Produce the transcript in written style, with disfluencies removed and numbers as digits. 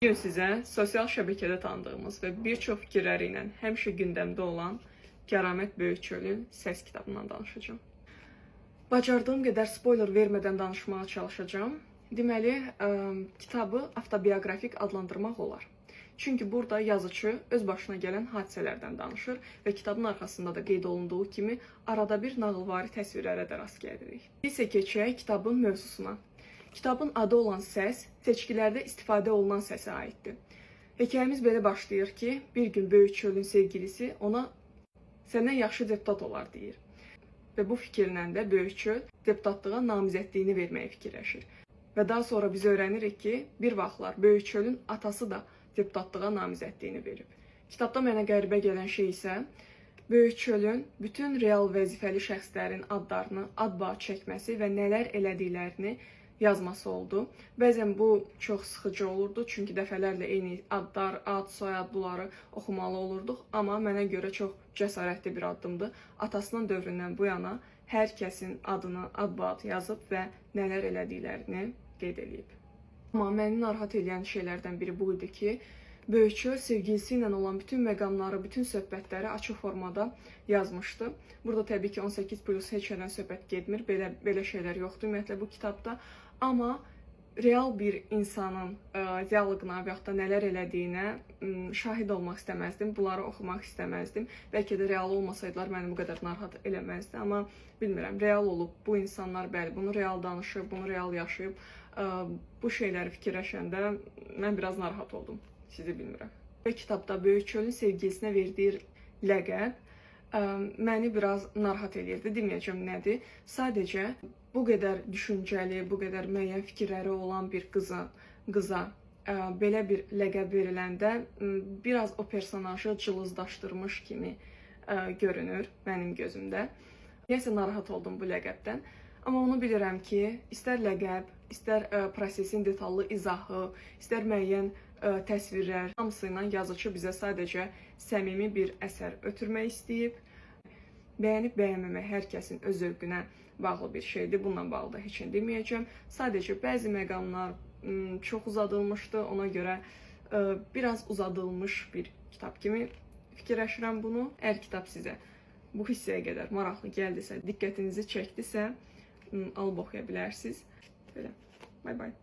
Bugün sizə sosial şəbəkədə tanıdığımız və bir çox fikirləri ilə həmişə gündəmdə olan Kəramət Böyükçölün səs kitabından danışacağım. Bacardığım qədər spoiler vermədən danışmağa çalışacağım. Deməli, kitabı avtobioqrafik adlandırmaq olar. Çünki burada yazıcı öz başına gələn hadisələrdən danışır və kitabın arxasında da qeyd olunduğu kimi arada bir nağılvari təsvirlərə də rast gəlirik. Biz isə keçək kitabın mövzusuna. Kitabın adı olan səs, seçkilərdə istifadə olunan səsə aiddir. Hekayəmiz belə başlayır ki, bir gün Böyükçölün sevgilisi ona səndən yaxşı deputat olar deyir. Və bu fikirlə də Böyükçöl deputatlığa namizədliyini verməyə fikirləşir. Və daha sonra biz öyrənirik ki, bir vaxtlar Böyükçölün atası da deputatlığa namizədliyini verib. Kitabda mənə qəribə gələn şey isə Böyükçölün bütün real vəzifəli şəxslərin adlarını ad-baad çəkməsi və nələr elədiklərini yazması oldu. Bəzən bu çox sıxıcı olurdu, çünki dəfələrlə eyni adlar, ad, soyad bunları oxumalı olurduq. Amma mənə görə çox cəsarətli bir addımdır. Atasının dövründən bu yana hər kəsin adını ad-baad yazıb və nələr elədiklərini qeyd edib. Amma məni narahat edən şeylərdən biri bu idi ki, Böyükçöl sevgilisi ilə olan bütün məqamları, bütün söhbətləri açıq formada yazmışdı. Burada təbii ki 18+ heç nədən söhbət getmir, belə şeylər yoxdur ümumiyyətlə bu kitabda. Amma real bir insanın dialoquna və yaxud da nələr elədiyinə şahid olmaq istəməzdim, bunları oxumaq istəməzdim. Bəlkə də real olmasaydılar məni bu qədər narahat eləməzdi, amma bilmirəm, real olub bu insanlar, bəli, bunu real danışıb, bunu real yaşayıb, bu şeyləri fikirləşəndə mən biraz narahat oldum. Sizi bilmirəm. Və kitabda Böyükçölün sevgilisinə verdiyi ləqəb məni biraz narahat edirdi, deməyəcəm nədir. Sadəcə bu qədər düşüncəli, bu qədər müəyyən fikirləri olan bir qıza belə bir ləqəb veriləndə biraz o personajı cılızlaşdırmış kimi görünür mənim gözümdə. Nəyəsə narahat oldum bu ləqəbdən. Amma onu bilirəm ki, istər ləqəb, istər prosesin detallı izahı, istər müəyyən təsvirlər, hamısı ilə yazıcı bizə sadəcə səmimi bir əsər ötürmək istəyib. Bəyənib bəyənməmək hər kəsin öz zövqünə bağlı bir şeydir. Bununla bağlı da heç nə deməyəcəm. Sadəcə bəzi məqamlar çox uzadılmışdı. Ona görə biraz uzadılmış bir kitab kimi fikirləşirəm bunu. Əgər kitab sizə bu hissəyə qədər maraqlı gəldisə, diqqətinizi çəkdisə, alıb oxuya bilərsiniz. Belə. Bye bye.